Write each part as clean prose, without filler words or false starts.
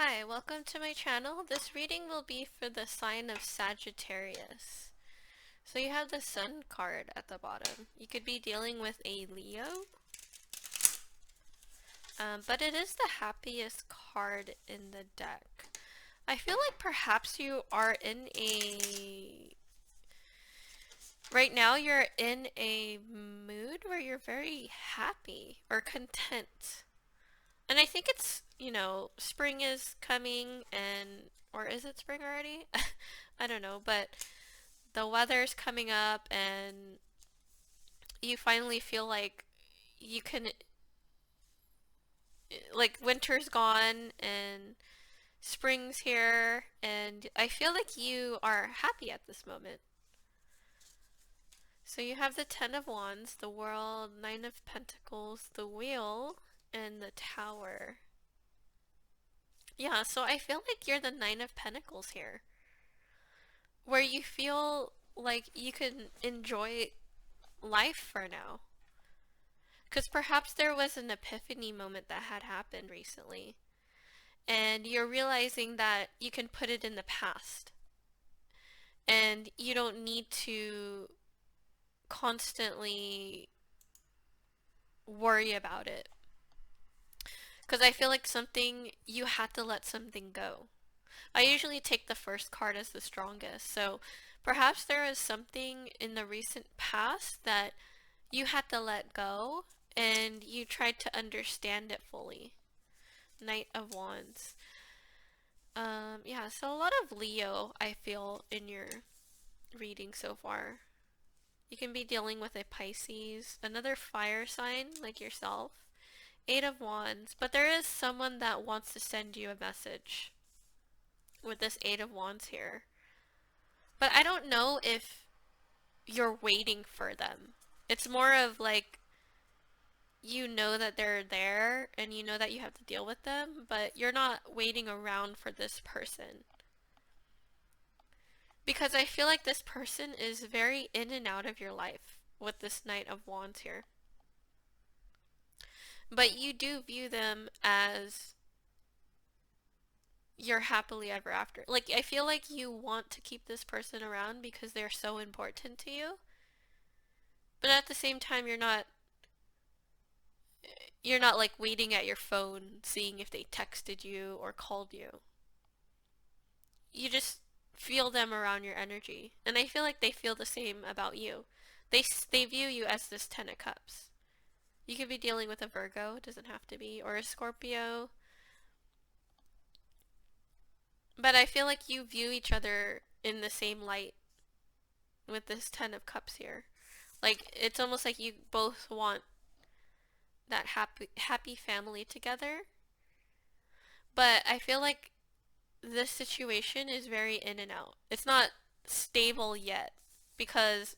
Hi, welcome to my channel. This reading will be for the sign of Sagittarius. So you have the Sun card at the bottom. You could be dealing with a Leo, but it is the happiest card in the deck. I feel like perhaps you are in a... Right now you're in a mood where you're very happy or content. And I think it's, spring is coming or is it spring already? I don't know, but the weather's coming up and you finally feel like you can, like winter's gone and spring's here, and I feel like you are happy at this moment. So you have the Ten of Wands, the World, Nine of Pentacles, the Wheel, and the Tower. Yeah, so I feel like you're the Nine of Pentacles here, where you feel like you can enjoy life for now. Because perhaps there was an epiphany moment that had happened recently, and you're realizing that you can put it in the past, and you don't need to constantly worry about it. Because I feel like you had to let something go. I usually take the first card as the strongest, so perhaps there is something in the recent past that you had to let go and you tried to understand it fully. Knight of Wands. Yeah, so a lot of Leo I feel in your reading so far. You can be dealing with a Pisces, another fire sign like yourself. Eight of Wands, but there is someone that wants to send you a message with this Eight of Wands here. But I don't know if you're waiting for them. It's more of like you know that they're there and you know that you have to deal with them, but you're not waiting around for this person. Because I feel like this person is very in and out of your life with this Knight of Wands here. But you do view them as your happily ever after. Like, I feel like you want to keep this person around because they're so important to you. But at the same time, you're not like waiting at your phone seeing if they texted you or called you. You just feel them around your energy, and I feel like they feel the same about you. They view you as this Ten of Cups. You could be dealing with a Virgo, it doesn't have to be, or a Scorpio. But I feel like you view each other in the same light with this Ten of Cups here. Like, it's almost like you both want that happy family together. But I feel like this situation is very in and out. It's not stable yet because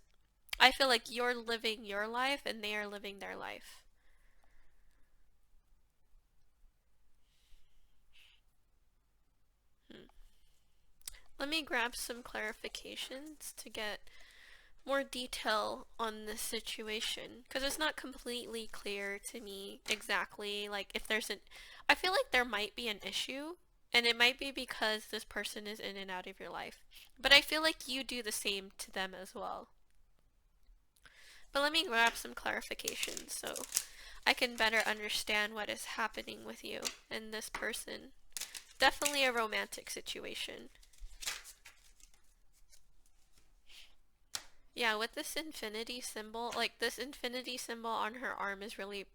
I feel like you're living your life and they are living their life. Let me grab some clarifications to get more detail on this situation, because it's not completely clear to me exactly, like, if there's an... I feel like there might be an issue, and it might be because this person is in and out of your life. But I feel like you do the same to them as well. But let me grab some clarifications so I can better understand what is happening with you and this person. Definitely a romantic situation. Yeah, with this infinity symbol, like this infinity symbol on her arm is really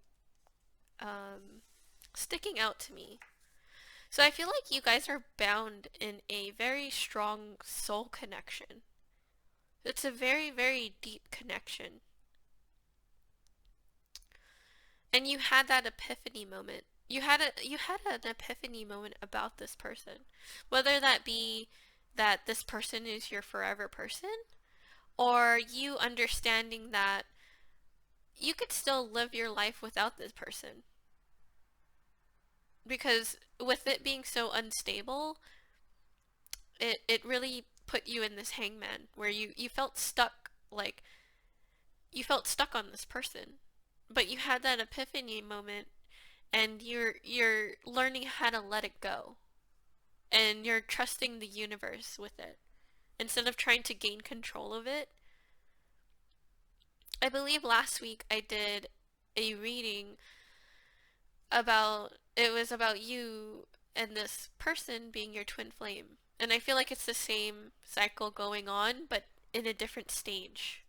sticking out to me. So I feel like you guys are bound in a very strong soul connection. It's a very, very deep connection. And you had that epiphany moment. You had an epiphany moment about this person. Whether that be that this person is your forever person, or you understanding that you could still live your life without this person. Because with it being so unstable, it really put you in this hangman where you felt stuck, like you felt stuck on this person. But you had that epiphany moment and you're learning how to let it go. and you're trusting the universe with it instead of trying to gain control of it. I believe last week I did a reading about, it was about you and this person being your twin flame. And I feel like it's the same cycle going on, but in a different stage.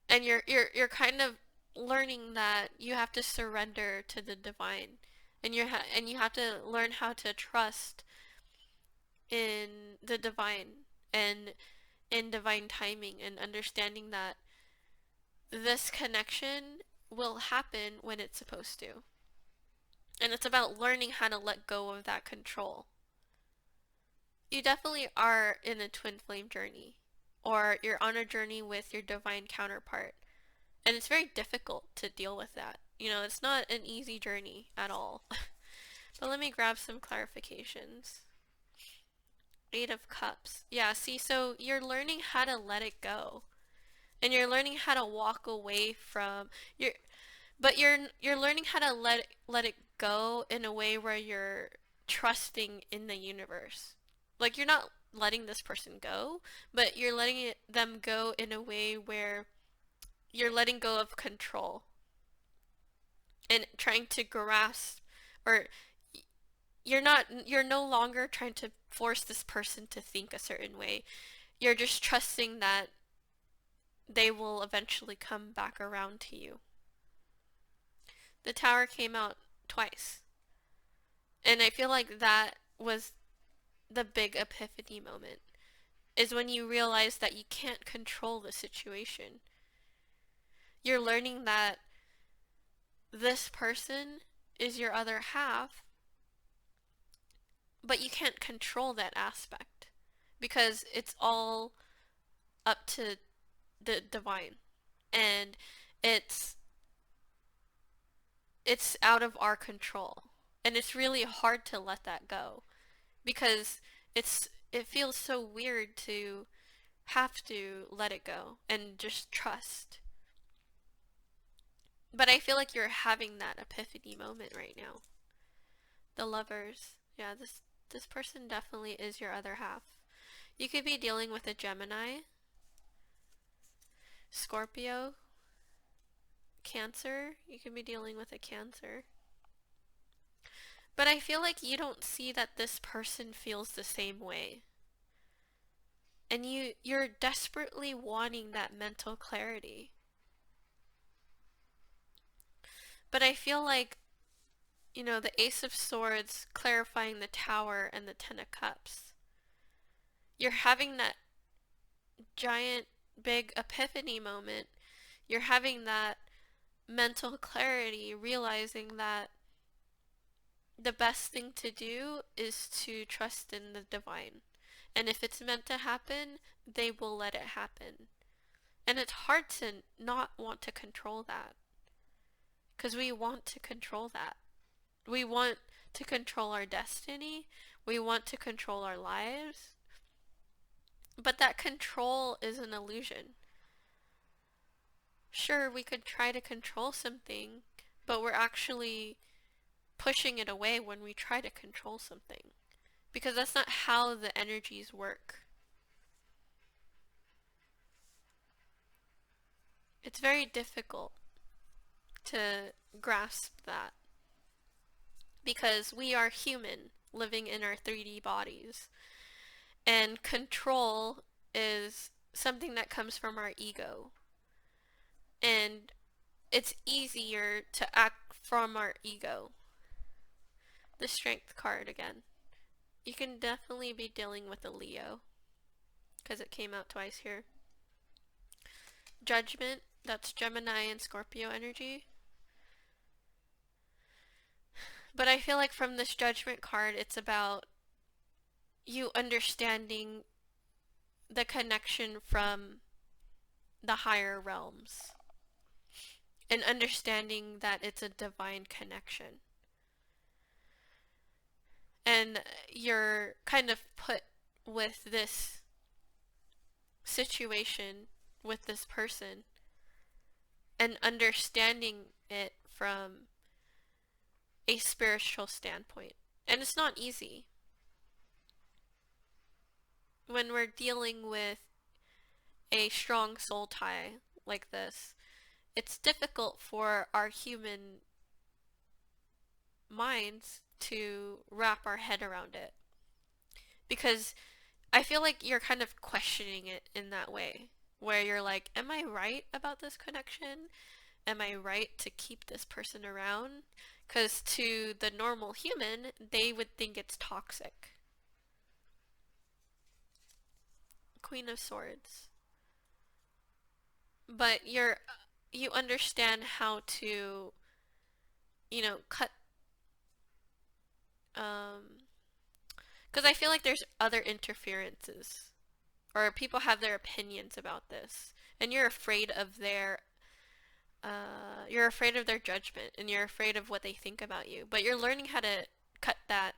And you're kind of learning that you have to surrender to the divine, and you have to learn how to trust in the divine and in divine timing, and understanding that this connection will happen when it's supposed to. And it's about learning how to let go of that control. You definitely are in a twin flame journey, or you're on a journey with your divine counterpart. And it's very difficult to deal with that. You know, it's not an easy journey at all. But let me grab some clarifications. Eight of Cups. Yeah, see, so you're learning how to let it go. And you're learning how to walk away from your, but you're learning how to let it go in a way where you're trusting in the universe. Like, you're not letting this person go, but you're letting them go in a way where you're letting go of control and trying to grasp, or you're no longer trying to force this person to think a certain way. You're just trusting that they will eventually come back around to you. The Tower came out twice. And I feel like that was the big epiphany moment, is when you realize that you can't control the situation. You're learning that this person is your other half, but you can't control that aspect because it's all up to the divine, and it's it's out of our control, and it's really hard to let that go because it feels so weird to have to let it go and just trust. But I feel like you're having that epiphany moment right now. The Lovers. Yeah, this person definitely is your other half. You could be dealing with a Gemini, Scorpio, Cancer. You could be dealing with a Cancer. But I feel like you don't see that this person feels the same way. And you're desperately wanting that mental clarity. But I feel like, you know, the Ace of Swords clarifying the Tower and the Ten of Cups. You're having that giant big epiphany moment. You're having that mental clarity, realizing that the best thing to do is to trust in the divine. And if it's meant to happen, they will let it happen. And it's hard to not want to control that, because we want to control that. We want to control our destiny. We want to control our lives. But that control is an illusion. Sure, we could try to control something, but we're actually pushing it away when we try to control something, because that's not how the energies work. It's very difficult to grasp that, because we are human living in our 3D bodies, and control is something that comes from our ego, and it's easier to act from our ego. The Strength card again. You can definitely be dealing with a Leo, because it came out twice here. Judgment, that's Gemini and Scorpio energy. But I feel like from this Judgment card, it's about you understanding the connection from the higher realms, and understanding that it's a divine connection. And you're kind of put with this situation with this person, and understanding it from a spiritual standpoint. And it's not easy when we're dealing with a strong soul tie like this. It's difficult for our human minds to wrap our head around it. Because I feel like you're kind of questioning it in that way, where you're like, am I right about this connection? Am I right to keep this person around? Because to the normal human, they would think it's toxic. Queen of Swords. But you understand how to, cut, because I feel like there's other interferences, or people have their opinions about this, and you're afraid of their judgment, and you're afraid of what they think about you, but you're learning how to cut that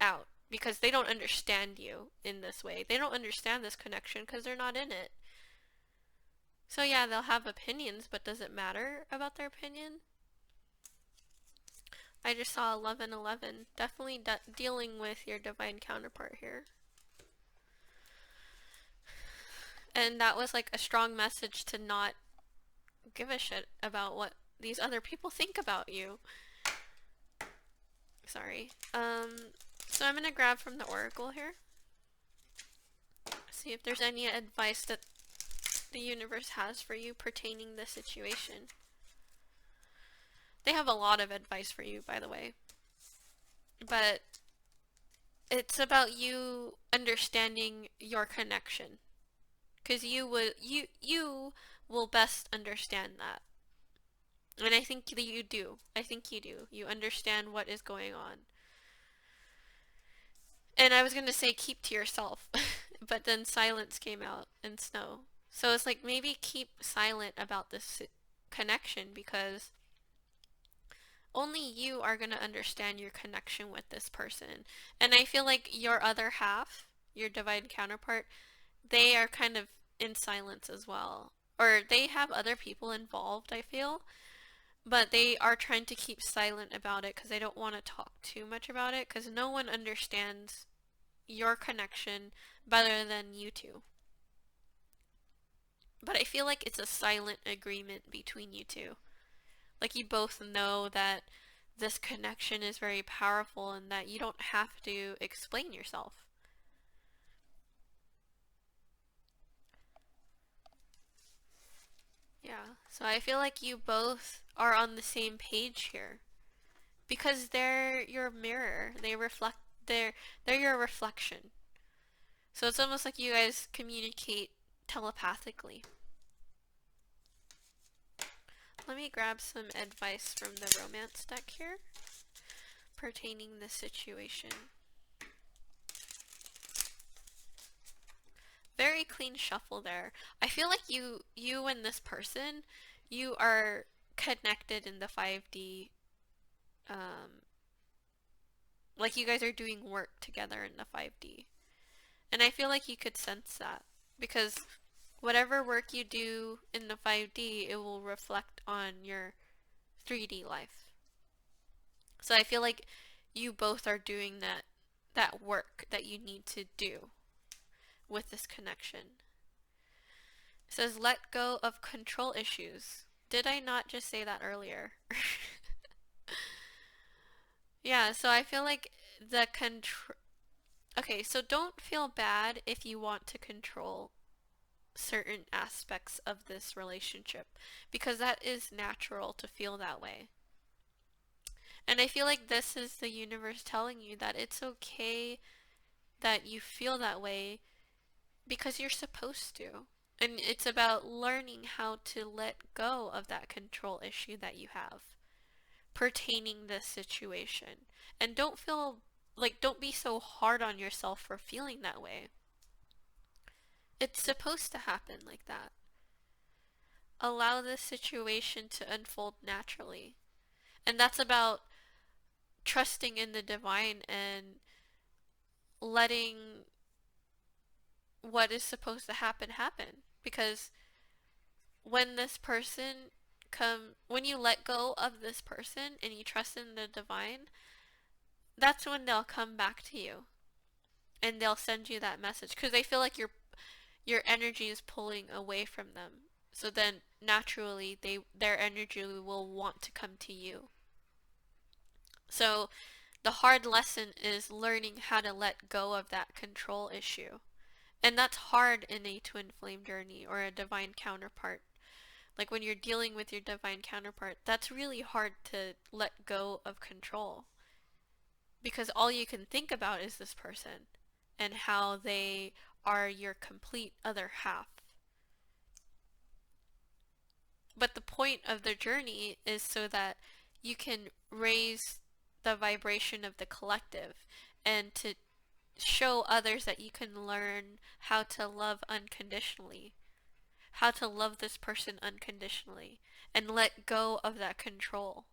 out because they don't understand you in this way. They don't understand this connection because they're not in it. So yeah, they'll have opinions, but does it matter about their opinion? I just saw 1111. Definitely dealing with your divine counterpart here. And that was like a strong message to not give a shit about what these other people think about you. Sorry. So I'm gonna grab from the oracle here. See if there's any advice that the universe has for you pertaining this situation. They have a lot of advice for you, by the way. But it's about you understanding your connection. Because you will best understand that. And I think that you do. I think you do. You understand what is going on. And I was going to say keep to yourself. But then silence came out and snow. So it's like maybe keep silent about this connection because only you are going to understand your connection with this person. And I feel like your other half, your divine counterpart, they are kind of in silence as well. Or they have other people involved, I feel. But they are trying to keep silent about it because they don't want to talk too much about it because no one understands your connection better than you two. But I feel like it's a silent agreement between you two. Like you both know that this connection is very powerful and that you don't have to explain yourself. Yeah, so I feel like you both are on the same page here. Because they're your mirror. They're your reflection. So it's almost like you guys communicate telepathically. Let me grab some advice from the romance deck here pertaining the situation. Very clean shuffle there. I feel like you and this person, you are connected in the 5D. Like you guys are doing work together in the 5D. And I feel like you could sense that because whatever work you do in the 5D, it will reflect on your 3D life. So I feel like you both are doing that work that you need to do with this connection. It says let go of control issues. Did I not just say that earlier? Yeah, so I feel like the control. Okay, so don't feel bad if you want to control certain aspects of this relationship because that is natural to feel that way. And I feel like this is the universe telling you that it's okay that you feel that way because you're supposed to. And it's about learning how to let go of that control issue that you have pertaining this situation. And don't be so hard on yourself for feeling that way. It's supposed to happen like that. Allow this situation to unfold naturally. And that's about trusting in the divine and letting what is supposed to happen happen. Because when when you let go of this person and you trust in the divine, that's when they'll come back to you and they'll send you that message because they feel like your energy is pulling away from them. So then naturally their energy will want to come to you. So the hard lesson is learning how to let go of that control issue. And that's hard in a twin flame journey or a divine counterpart. Like when you're dealing with your divine counterpart, that's really hard to let go of control. Because all you can think about is this person and how they are your complete other half. But the point of the journey is so that you can raise the vibration of the collective and to show others that you can learn how to love unconditionally, how to love this person unconditionally, and let go of that control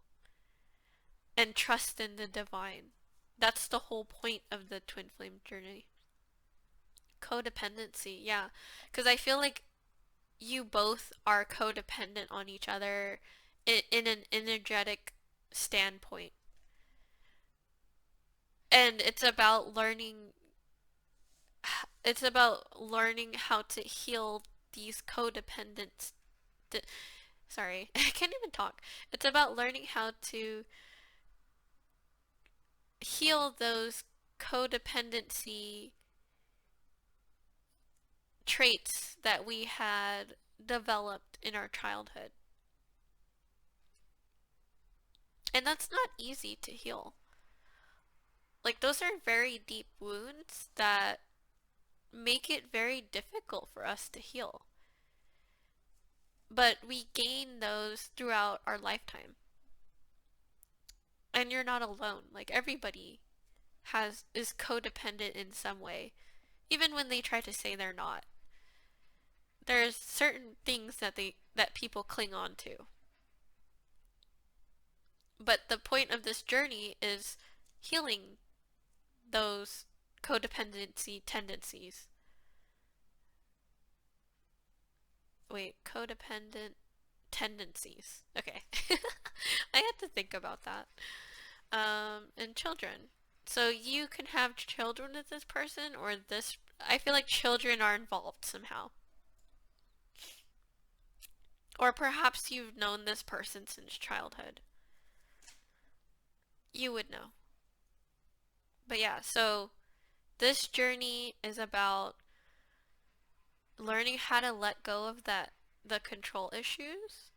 and trust in the divine. That's the whole point of the twin flame journey. Codependency, yeah. Because I feel like you both are codependent on each other in an energetic standpoint. And it's about learning how to heal these codependent sorry, I can't even talk. It's about learning how to heal those codependency traits that we had developed in our childhood. And that's not easy to heal. Like, those are very deep wounds that make it very difficult for us to heal. But we gain those throughout our lifetime. And you're not alone. Like, everybody is codependent in some way, even when they try to say they're not. There's certain things that people cling on to. But the point of this journey is healing those codependency tendencies. Wait, codependent tendencies. Okay. I had to think about that. And children. So you can have children with this person or this. I feel like children are involved somehow. Or perhaps you've known this person since childhood. You would know. But yeah, so this journey is about learning how to let go of the control issues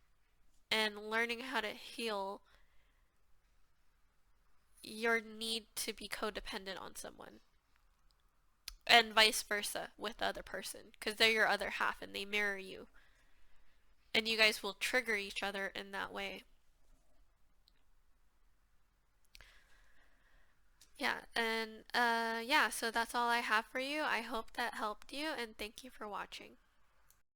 and learning how to heal your need to be codependent on someone and vice versa with the other person because they're your other half and they mirror you and you guys will trigger each other in that way. Yeah, and yeah, so that's all I have for you. I hope that helped you and thank you for watching.